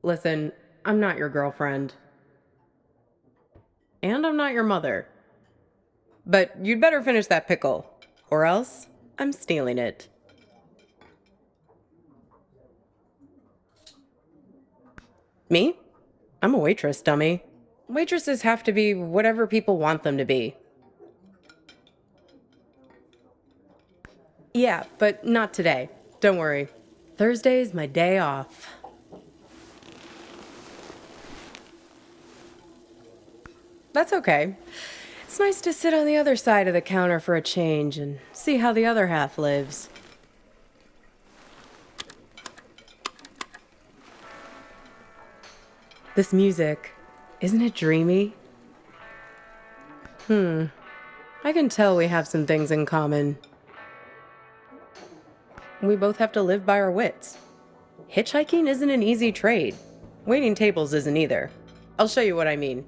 Listen, I'm not your girlfriend. And I'm not your mother. But you'd better finish that pickle, or else I'm stealing it. Me? I'm a waitress, dummy. Waitresses have to be whatever people want them to be. Yeah, but not today. Don't worry. Thursday's my day off. That's okay. It's nice to sit on the other side of the counter for a change and see how the other half lives. This music, isn't it dreamy? I can tell we have some things in common. We both have to live by our wits. Hitchhiking isn't an easy trade. Waiting tables isn't either. I'll show you what I mean.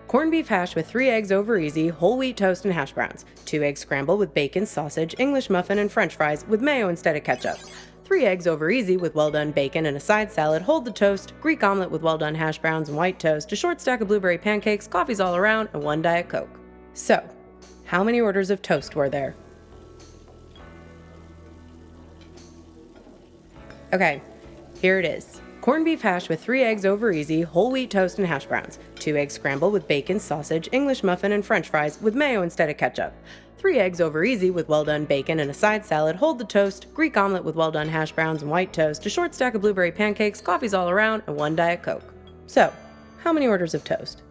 Corned beef hash with 3 eggs over easy, whole wheat toast and hash browns. 2 eggs scrambled with bacon, sausage, English muffin, and french fries with mayo instead of ketchup. 3 eggs over easy with well-done bacon and a side salad, hold the toast, Greek omelet with well-done hash browns and white toast, a short stack of blueberry pancakes, coffees all around, and 1 Diet Coke. So, how many orders of toast were there? Okay, here it is. Corned beef hash with 3 eggs over easy, whole wheat toast and hash browns. 2 eggs scrambled with bacon, sausage, English muffin, and french fries with mayo instead of ketchup. 3 eggs over easy with well-done bacon and a side salad, hold the toast, Greek omelet with well-done hash browns and white toast, a short stack of blueberry pancakes, coffees all around, and 1 Diet Coke. So, how many orders of toast?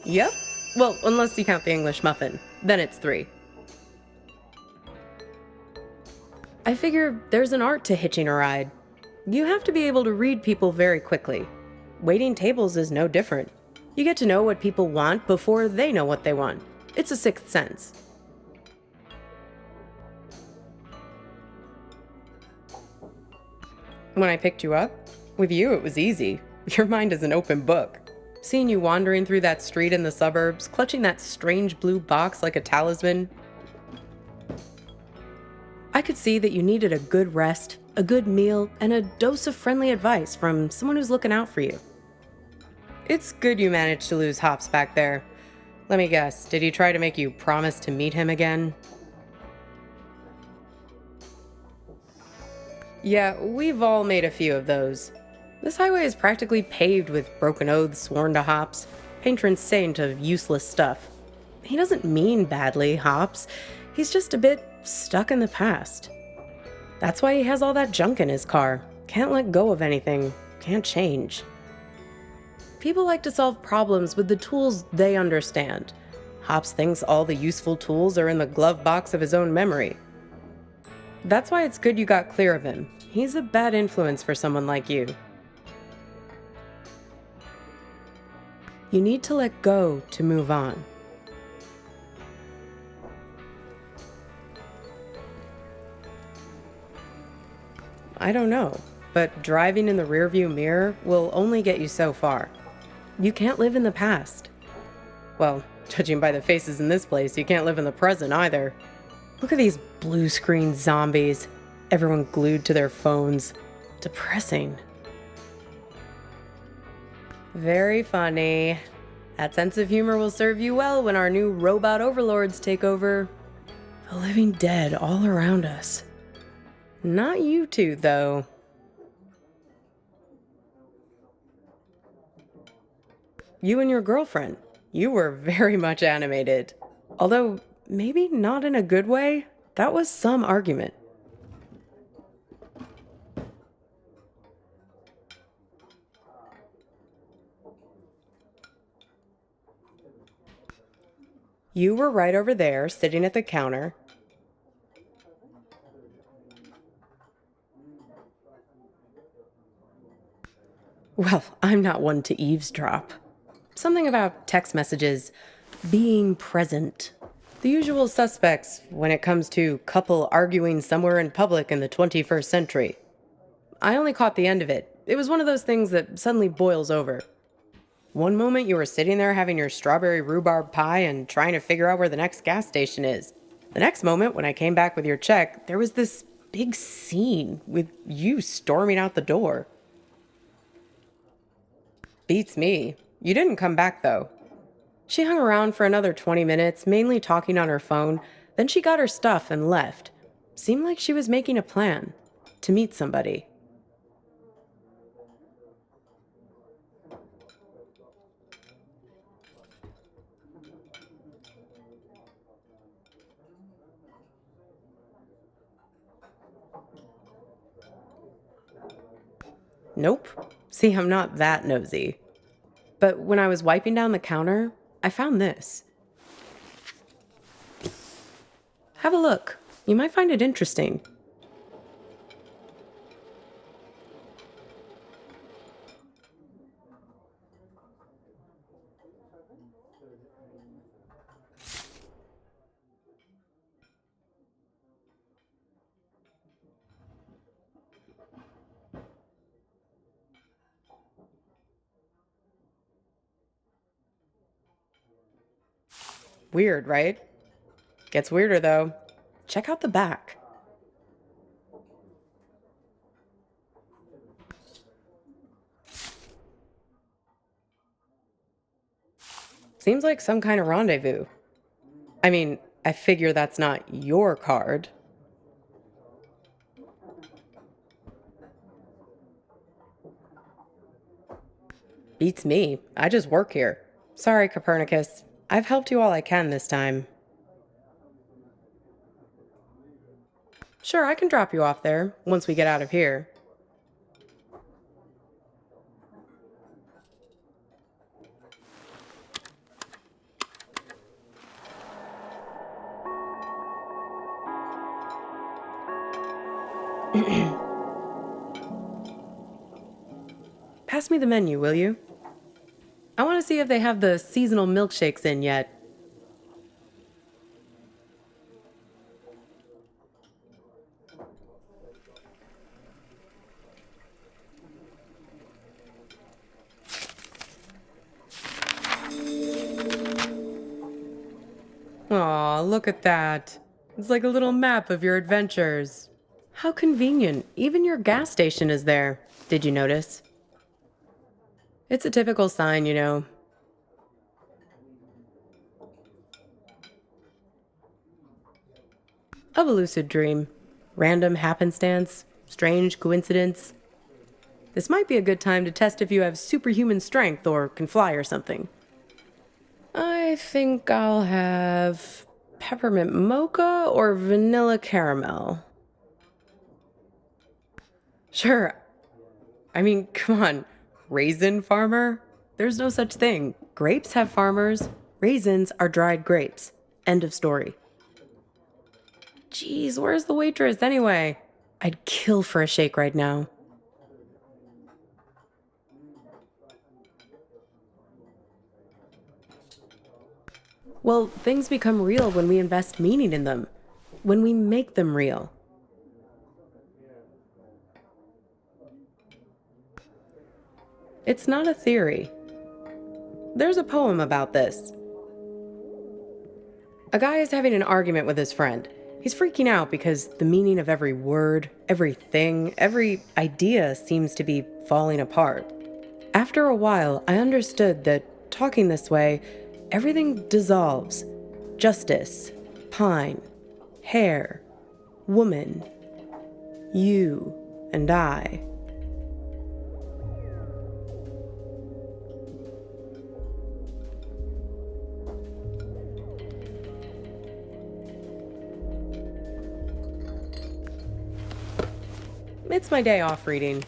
Yep. Well, unless you count the English muffin. Then it's 3. I figure there's an art to hitching a ride. You have to be able to read people very quickly. Waiting tables is no different. You get to know what people want before they know what they want. It's a sixth sense. When I picked you up, with you it was easy. Your mind is an open book. Seeing you wandering through that street in the suburbs, clutching that strange blue box like a talisman, I could see that you needed a good rest, a good meal, and a dose of friendly advice from someone who's looking out for you. It's good you managed to lose Hops back there. Let me guess, did he try to make you promise to meet him again? Yeah, we've all made a few of those. This highway is practically paved with broken oaths sworn to Hops, patron saint of useless stuff. He doesn't mean badly, Hops. He's just a bit stuck in the past. That's why he has all that junk in his car. Can't let go of anything. Can't change. People like to solve problems with the tools they understand. Hops thinks all the useful tools are in the glove box of his own memory. That's why it's good you got clear of him. He's a bad influence for someone like you. You need to let go to move on. I don't know, but driving in the rearview mirror will only get you so far. You can't live in the past. Well, judging by the faces in this place, you can't live in the present either. Look at these blue screen zombies. Everyone glued to their phones. Depressing. Very funny. That sense of humor will serve you well when our new robot overlords take over. The living dead all around us. Not you two, though. You and your girlfriend. You were very much animated. Although, maybe not in a good way. That was some argument. You were right over there, sitting at the counter. Well, I'm not one to eavesdrop. Something about text messages, being present. The usual suspects when it comes to couple arguing somewhere in public in the 21st century. I only caught the end of it. It was one of those things that suddenly boils over. One moment you were sitting there having your strawberry rhubarb pie and trying to figure out where the next gas station is. The next moment, when I came back with your check, there was this big scene with you storming out the door. Beats me. You didn't come back, though. She hung around for another 20 minutes, mainly talking on her phone. Then she got her stuff and left. Seemed like she was making a plan to meet somebody. Nope. See, I'm not that nosy. But when I was wiping down the counter, I found this. Have a look. You might find it interesting. Weird, right? Gets weirder, though. Check out the back. Seems like some kind of rendezvous. I mean, I figure that's not your card. Beats me. I just work here. Sorry, Copernicus. I've helped you all I can this time. Sure, I can drop you off there once we get out of here. Pass me the menu, will you? I want to see if they have the seasonal milkshakes in yet. Aw, look at that. It's like a little map of your adventures. How convenient. Even your gas station is there. Did you notice? It's a typical sign, you know. Of a lucid dream. Random happenstance. Strange coincidence. This might be a good time to test if you have superhuman strength or can fly or something. I think I'll have peppermint mocha or vanilla caramel. Sure. I mean, come on. Raisin farmer? There's no such thing. Grapes have farmers. Raisins are dried grapes. End of story. Geez, where's the waitress anyway? I'd kill for a shake right now. Well, things become real when we invest meaning in them, when we make them real. It's not a theory. There's a poem about this. A guy is having an argument with his friend. He's freaking out because the meaning of every word, everything, every idea seems to be falling apart. After a while, I understood that talking this way, everything dissolves. Justice, pine, hair, woman, you, and I. It's my day off reading.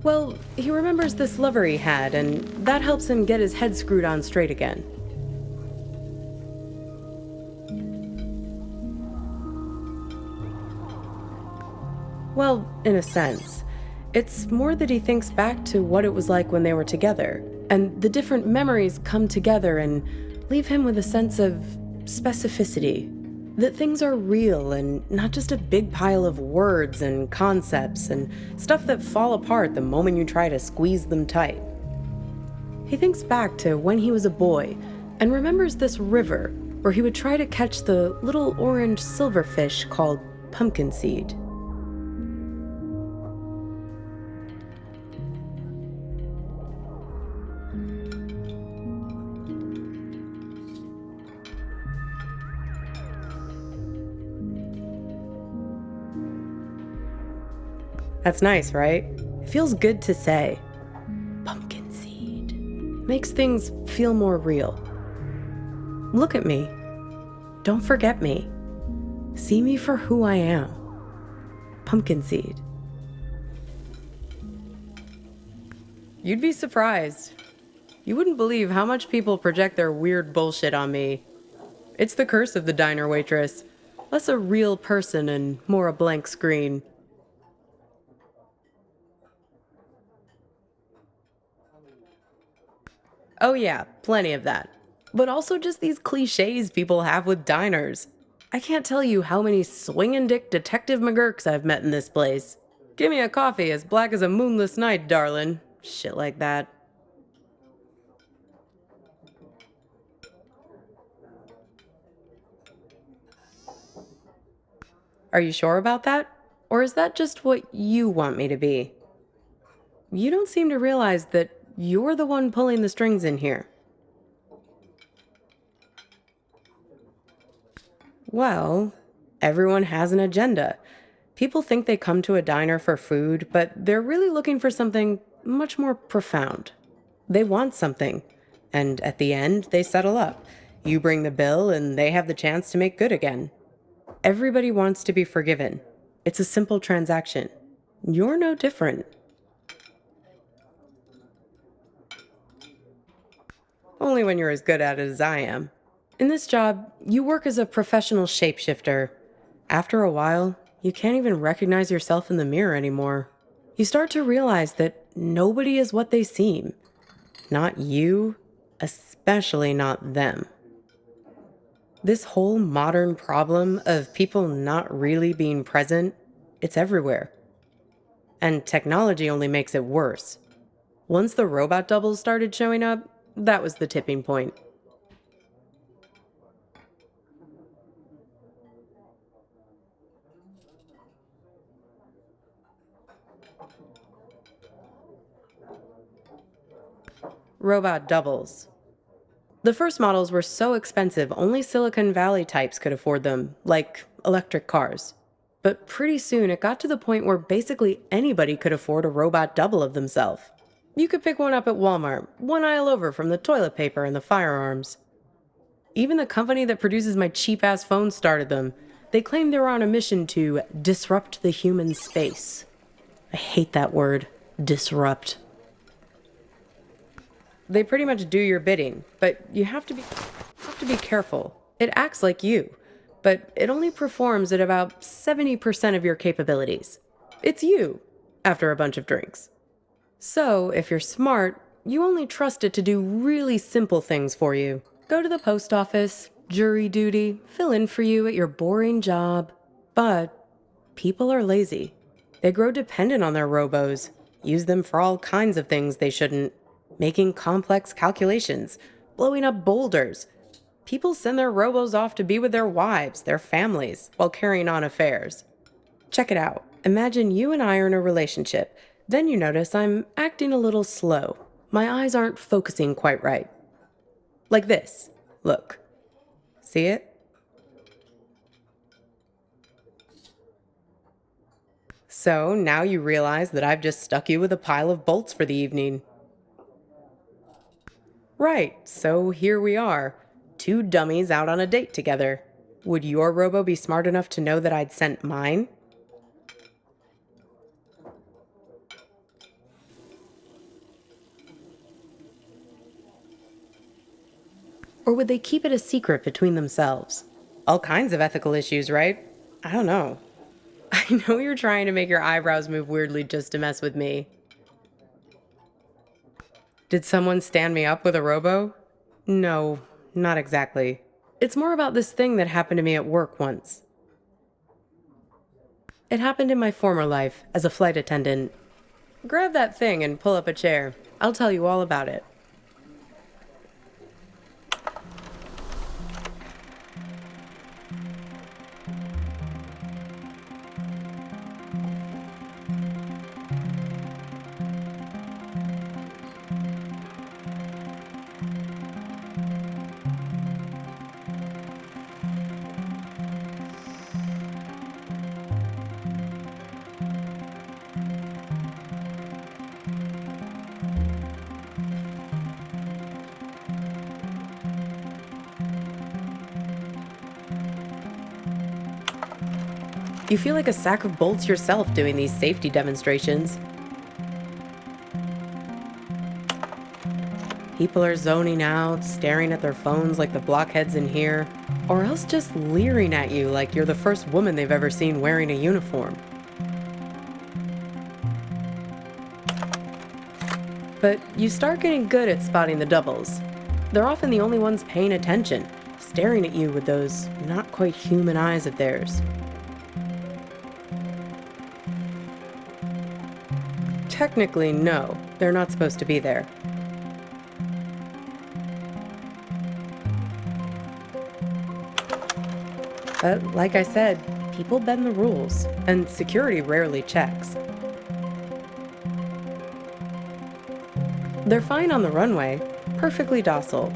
Well, he remembers this lover he had, and that helps him get his head screwed on straight again. Well, in a sense. It's more that he thinks back to what it was like when they were together, and the different memories come together and leave him with a sense of specificity. That things are real and not just a big pile of words and concepts and stuff that fall apart the moment you try to squeeze them tight. He thinks back to when he was a boy and remembers this river where he would try to catch the little orange silverfish called pumpkin seed. That's nice, right? It feels good to say. Pumpkin seed. Makes things feel more real. Look at me. Don't forget me. See me for who I am. Pumpkin seed. You'd be surprised. You wouldn't believe how much people project their weird bullshit on me. It's the curse of the diner waitress. Less a real person and more a blank screen. Oh yeah, plenty of that. But also just these cliches people have with diners. I can't tell you how many swingin' dick Detective McGurks I've met in this place. Give me a coffee as black as a moonless night, darlin'. Shit like that. Are you sure about that? Or is that just what you want me to be? You don't seem to realize that you're the one pulling the strings in here. Well, everyone has an agenda. People think they come to a diner for food, but they're really looking for something much more profound. They want something, and at the end, they settle up. You bring the bill, and they have the chance to make good again. Everybody wants to be forgiven. It's a simple transaction. You're no different. Only when you're as good at it as I am. In this job, you work as a professional shapeshifter. After a while, you can't even recognize yourself in the mirror anymore. You start to realize that nobody is what they seem. Not you, especially not them. This whole modern problem of people not really being present, it's everywhere. And technology only makes it worse. Once the robot doubles started showing up, that was the tipping point. Robot doubles. The first models were so expensive, only Silicon Valley types could afford them, like electric cars. But pretty soon it got to the point where basically anybody could afford a robot double of themselves. You could pick one up at Walmart, one aisle over from the toilet paper and the firearms. Even the company that produces my cheap-ass phones started them. They claimed they were on a mission to disrupt the human space. I hate that word, disrupt. They pretty much do your bidding, but you have to be careful. It acts like you, but it only performs at about 70% of your capabilities. It's you, after a bunch of drinks. So, if you're smart, you only trust it to do really simple things for you. Go to the post office, jury duty, fill in for you at your boring job. But people are lazy. They grow dependent on their robos, use them for all kinds of things they shouldn't, making complex calculations, blowing up boulders. People send their robos off to be with their wives, their families, while carrying on affairs. Check it out. Imagine you and I are in a relationship. Then you notice I'm acting a little slow. My eyes aren't focusing quite right. Like this. Look. See it? So now you realize that I've just stuck you with a pile of bolts for the evening. Right, so here we are. Two dummies out on a date together. Would your robo be smart enough to know that I'd sent mine? Or would they keep it a secret between themselves? All kinds of ethical issues, right? I don't know. I know you're trying to make your eyebrows move weirdly just to mess with me. Did someone stand me up with a robo? No, not exactly. It's more about this thing that happened to me at work once. It happened in my former life as a flight attendant. Grab that thing and pull up a chair. I'll tell you all about it. You feel like a sack of bolts yourself doing these safety demonstrations. People are zoning out, staring at their phones like the blockheads in here, or else just leering at you like you're the first woman they've ever seen wearing a uniform. But you start getting good at spotting the doubles. They're often the only ones paying attention, staring at you with those not quite human eyes of theirs. Technically, no, they're not supposed to be there. But like I said, people bend the rules, and security rarely checks. They're fine on the runway, perfectly docile.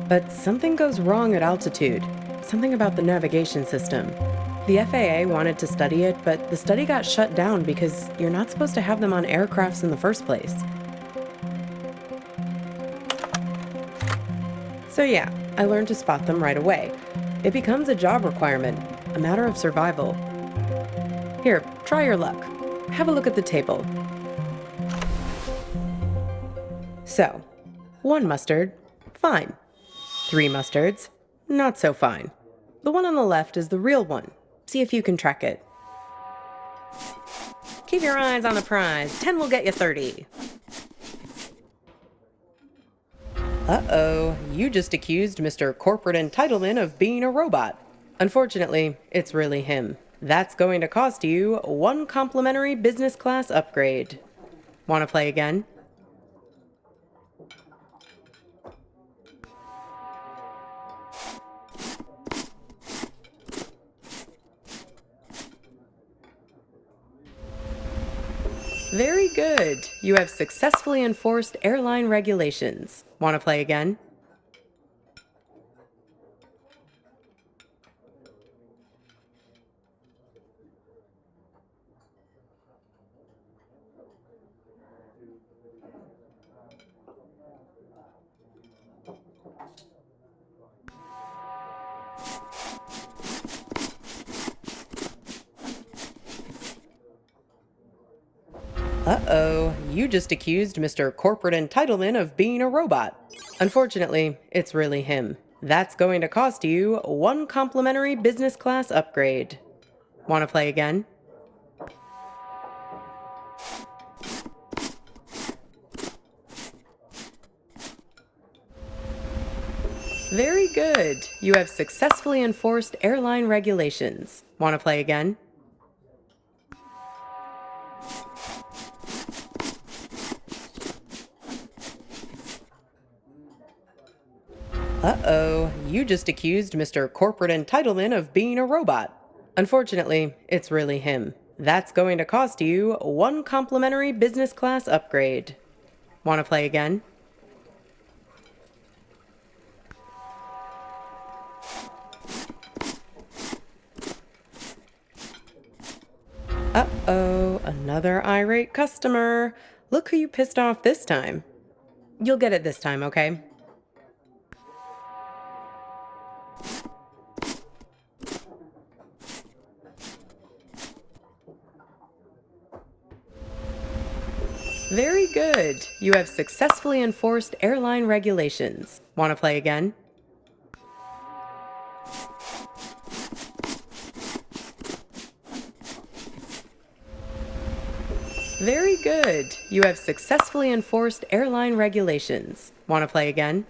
But something goes wrong at altitude, something about the navigation system. The FAA wanted to study it, but the study got shut down because you're not supposed to have them on aircrafts in the first place. So yeah, I learned to spot them right away. It becomes a job requirement, a matter of survival. Here, try your luck. Have a look at the table. So, 1 mustard, fine. 3 mustards, not so fine. The one on the left is the real one. See if you can track it. Keep your eyes on the prize. 10 will get you 30. Uh-oh, you just accused Mr. Corporate Entitlement of being a robot. Unfortunately, it's really him. That's going to cost you 1 complimentary business class upgrade. Want to play again? Very good. You have successfully enforced airline regulations. Want to play again? Uh-oh, you just accused Mr. Corporate Entitlement of being a robot. Unfortunately, it's really him. That's going to cost you 1 complimentary business class upgrade. Want to play again? Very good. You have successfully enforced airline regulations. Want to play again? Uh-oh, you just accused Mr. Corporate Entitlement of being a robot. Unfortunately, it's really him. That's going to cost you 1 complimentary business class upgrade. Want to play again? Uh-oh, another irate customer. Look who you pissed off this time. You'll get it this time, okay? Very good. You have successfully enforced airline regulations. Want to play again? Very good. You have successfully enforced airline regulations. Want to play again?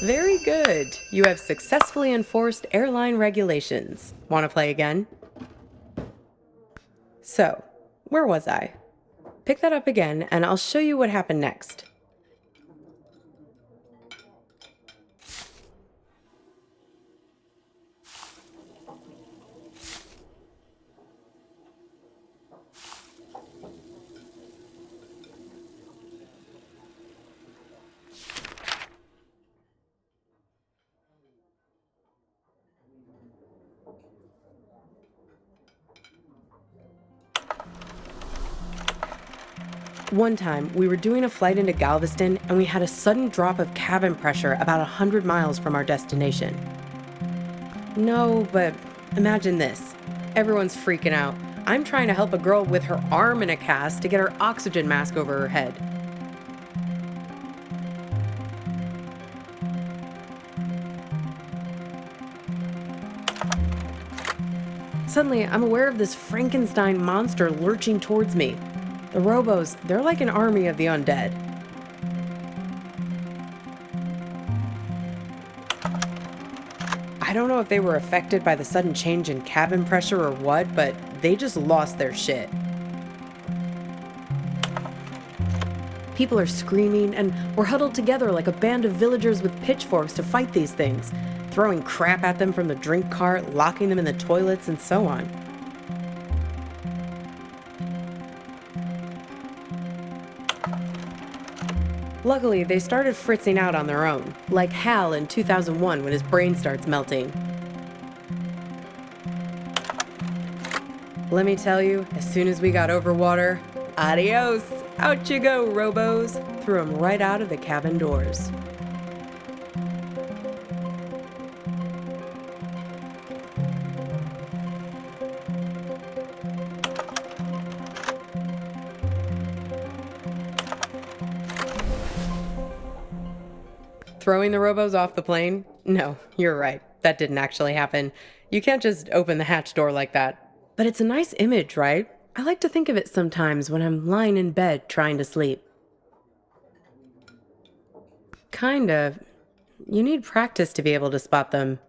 Very good. You have successfully enforced airline regulations. Want to play again? So, where was I? Pick that up again, and I'll show you what happened next. One time, we were doing a flight into Galveston, and we had a sudden drop of cabin pressure about 100 miles from our destination. No, but imagine this. Everyone's freaking out. I'm trying to help a girl with her arm in a cast to get her oxygen mask over her head. Suddenly, I'm aware of this Frankenstein monster lurching towards me. The robos, they're like an army of the undead. I don't know if they were affected by the sudden change in cabin pressure or what, but they just lost their shit. People are screaming, and we're huddled together like a band of villagers with pitchforks to fight these things, throwing crap at them from the drink cart, locking them in the toilets, and so on. Luckily, they started fritzing out on their own, like Hal in 2001 when his brain starts melting. Let me tell you, as soon as we got over water, adios! Out you go, robos! Threw them right out of the cabin doors. Throwing the robos off the plane? No, you're right. That didn't actually happen. You can't just open the hatch door like that. But it's a nice image, right? I like to think of it sometimes when I'm lying in bed trying to sleep. Kind of. You need practice to be able to spot them.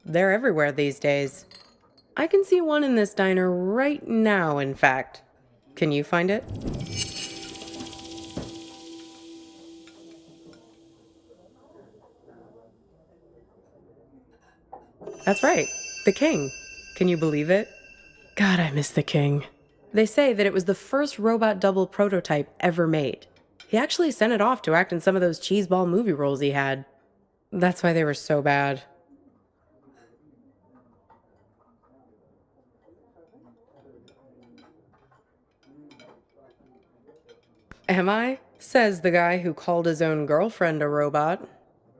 They're everywhere these days. I can see one in this diner right now, in fact. Can you find it? That's right. The King. Can you believe it? God, I miss the King. They say that it was the first robot double prototype ever made. He actually sent it off to act in some of those cheeseball movie roles he had. That's why they were so bad. Am I? Says the guy who called his own girlfriend a robot.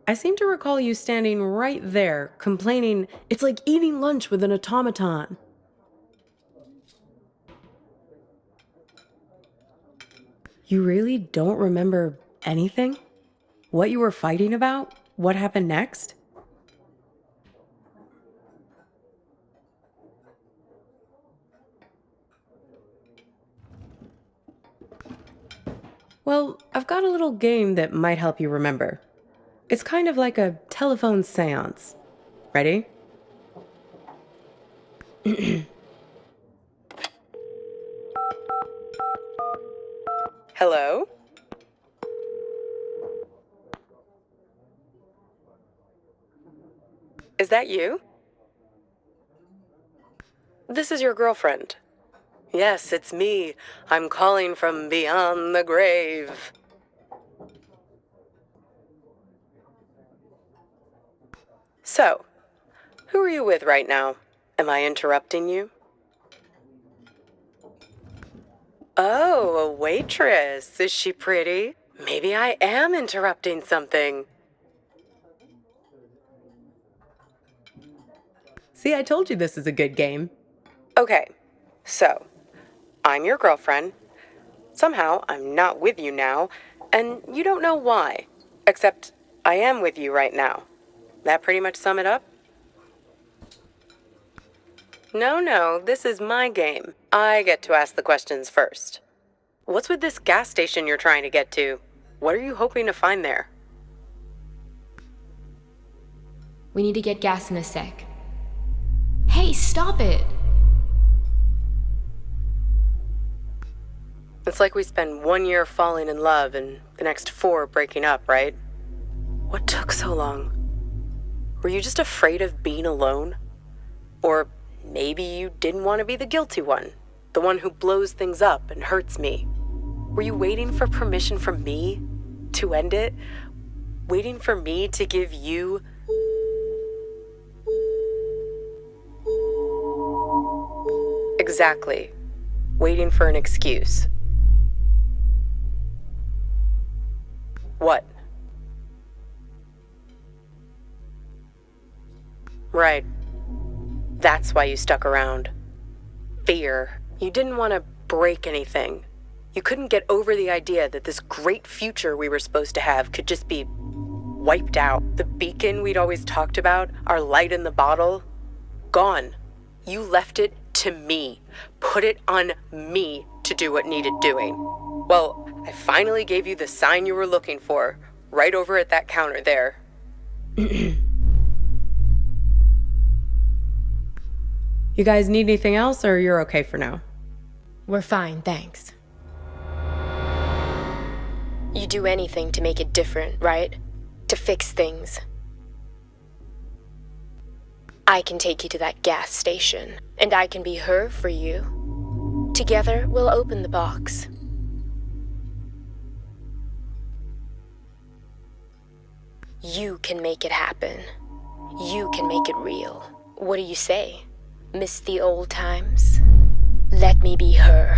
I seem to recall you standing right there, complaining it's like eating lunch with an automaton. You really don't remember anything? What you were fighting about? What happened next? Well, I've got a little game that might help you remember. It's kind of like a telephone seance. Ready? Hello? Is that you? This is your girlfriend. Yes, it's me. I'm calling from beyond the grave. So, who are you with right now? Am I interrupting you? Oh, a waitress. Is she pretty? Maybe I am interrupting something. See, I told you this is a good game. Okay, so I'm your girlfriend. Somehow I'm not with you now, and you don't know why. Except I am with you right now. That pretty much sum it up? No, this is my game. I get to ask the questions first. What's with this gas station you're trying to get to? What are you hoping to find there? We need to get gas in a sec. Hey, stop it! It's like we spend 1 year falling in love and the next 4 breaking up, right? What took so long? Were you just afraid of being alone? Or maybe you didn't want to be the guilty one, the one who blows things up and hurts me. Were you waiting for permission from me to end it? Waiting for me to give you... Exactly. Waiting for an excuse. What? Right. That's why you stuck around. Fear. You didn't want to break anything. You couldn't get over the idea that this great future we were supposed to have could just be wiped out. The beacon we'd always talked about, our light in the bottle, gone. You left it to me. Put it on me to do what needed doing. Well, I finally gave you the sign you were looking for, right over at that counter there. You guys need anything else, or you're okay for now? We're fine, thanks. You do anything to make it different, right? To fix things. I can take you to that gas station, and I can be her for you. Together, we'll open the box. You can make it happen. You can make it real. What do you say? Miss the old times? Let me be her.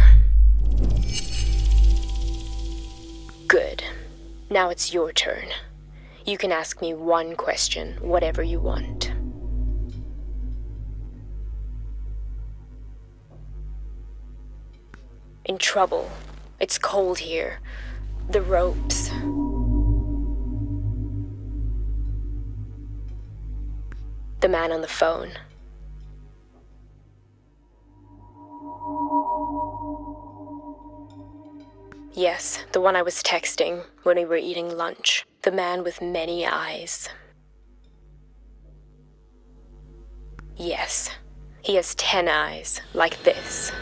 Good. Now it's your turn. You can ask me one question, whatever you want. In trouble. It's cold here. The ropes. The man on the phone. Yes, the one I was texting when we were eating lunch. The man with many eyes. Yes, he has 10 eyes, like this.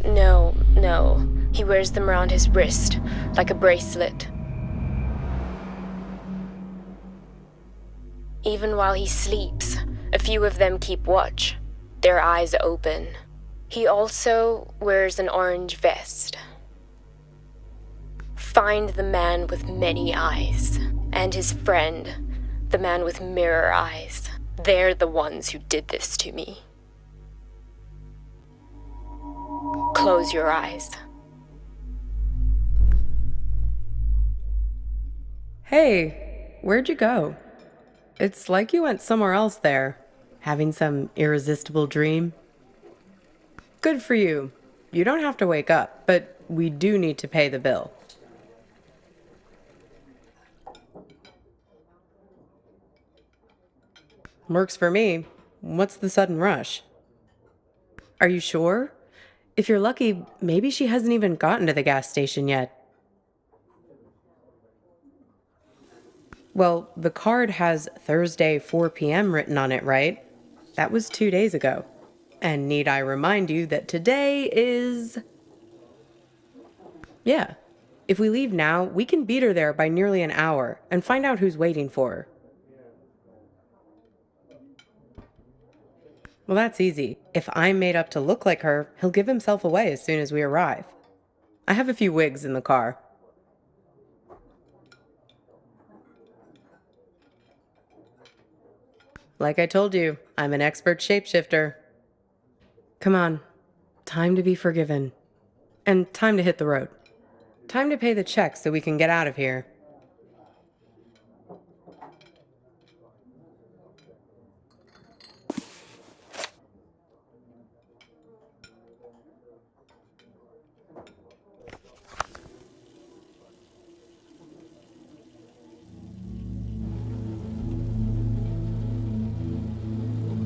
No, he wears them around his wrist, like a bracelet. Even while he sleeps, a few of them keep watch, their eyes open. He also wears an orange vest. Find the man with many eyes, and his friend, the man with mirror eyes. They're the ones who did this to me. Close your eyes. Hey, where'd you go? It's like you went somewhere else there, having some irresistible dream. Good for you. You don't have to wake up, but we do need to pay the bill. Works for me. What's the sudden rush? Are you sure? If you're lucky, maybe she hasn't even gotten to the gas station yet. Well, the card has Thursday 4 p.m. written on it, right? That was 2 days ago. And need I remind you that today is... Yeah. If we leave now, we can beat her there by nearly an hour and find out who's waiting for her. Well, that's easy. If I'm made up to look like her, he'll give himself away as soon as we arrive. I have a few wigs in the car. Like I told you, I'm an expert shapeshifter. Come on. Time to be forgiven. And time to hit the road. Time to pay the check so we can get out of here.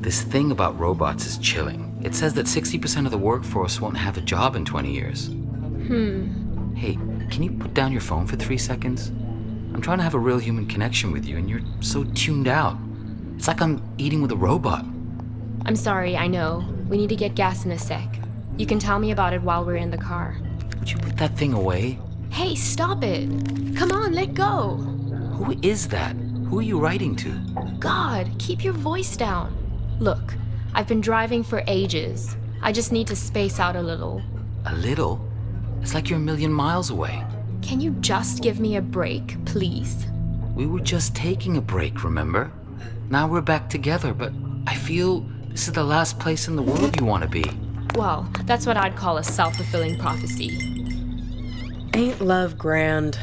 This thing about robots is chilling. It says that 60% of the workforce won't have a job in 20 years. Hey, can you put down your phone for 3 seconds? I'm trying to have a real human connection with you, and you're so tuned out. It's like I'm eating with a robot. I'm sorry, I know. We need to get gas in a sec. You can tell me about it while we're in the car. Would you put that thing away? Hey, stop it! Come on, let go! Who is that? Who are you writing to? God, keep your voice down. Look, I've been driving for ages. I just need to space out a little. A little? It's like you're a million miles away. Can you just give me a break, please? We were just taking a break, remember? Now we're back together, but I feel this is the last place in the world you want to be. Well, that's what I'd call a self-fulfilling prophecy. Ain't love grand?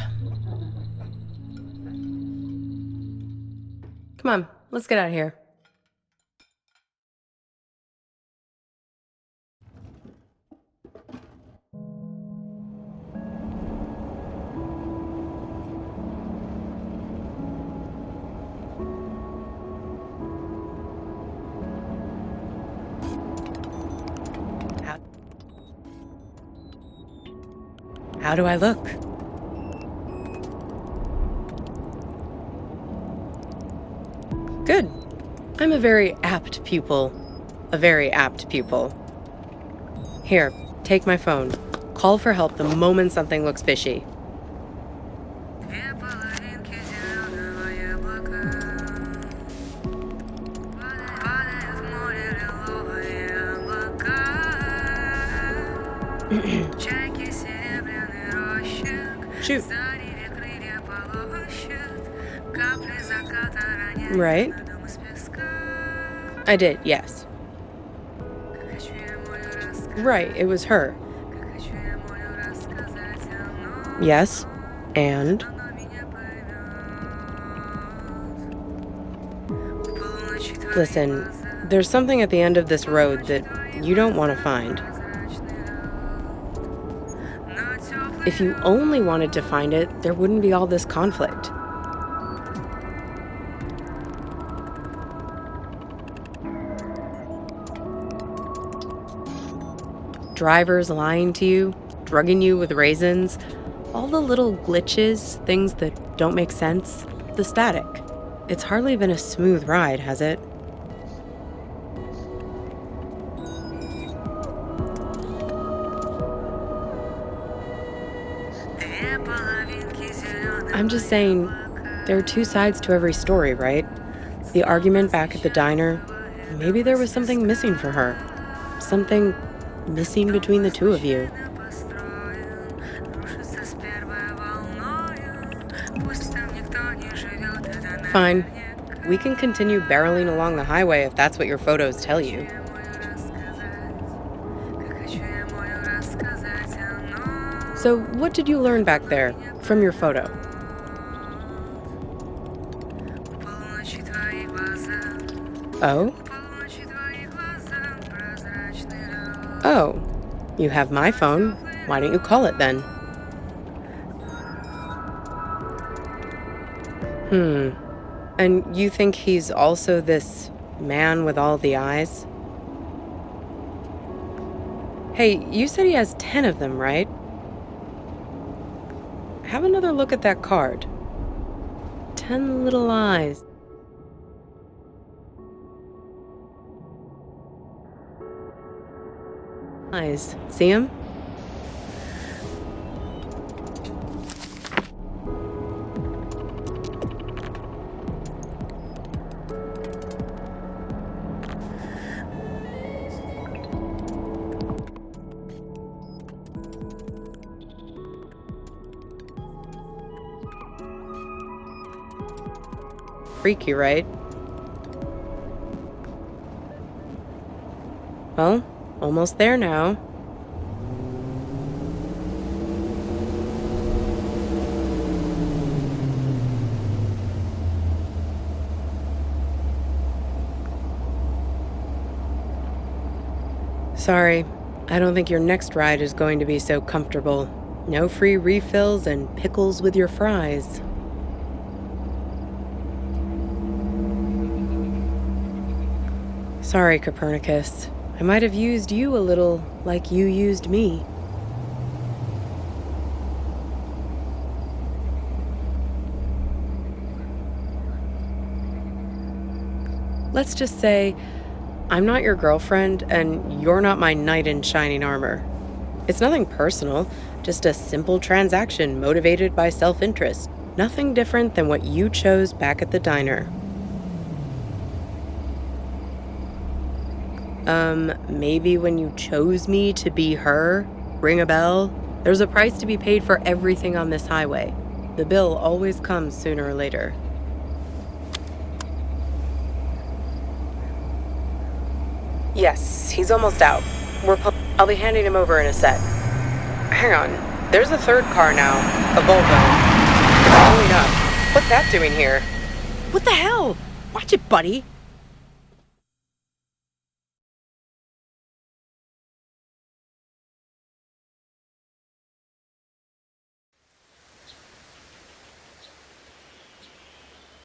Come on, let's get out of here. How do I look? Good. I'm a very apt pupil. A very apt pupil. Here, take my phone. Call for help the moment something looks fishy. Shoot. Right? I did, yes. Right, it was her. Yes, and? Listen, there's something at the end of this road that you don't want to find. If you only wanted to find it, there wouldn't be all this conflict. Drivers lying to you, drugging you with raisins, all the little glitches, things that don't make sense, the static. It's hardly been a smooth ride, has it? I'm just saying, there are two sides to every story, right? The argument back at the diner, maybe there was something missing for her. Something missing between the two of you. Fine. We can continue barreling along the highway if that's what your photos tell you. So, what did you learn back there from your photo? Oh? Oh, you have my phone. Why don't you call it then? And you think he's also this man with all the eyes? Hey, you said he has 10 of them, right? Have another look at that card. 10 little eyes. Eyes. See him? Freaky, right? Well, almost there now. Sorry, I don't think your next ride is going to be so comfortable. No free refills and pickles with your fries. Sorry, Copernicus. I might have used you a little like you used me. Let's just say, I'm not your girlfriend, and you're not my knight in shining armor. It's nothing personal, just a simple transaction motivated by self-interest. Nothing different than what you chose back at the diner. Maybe when you chose me to be her, ring a bell? There's a price to be paid for everything on this highway. The bill always comes sooner or later. Yes, he's almost out. I'll be handing him over in a sec. Hang on, there's a third car now, a Volvo. It's pulling up. What's that doing here? What the hell? Watch it, buddy.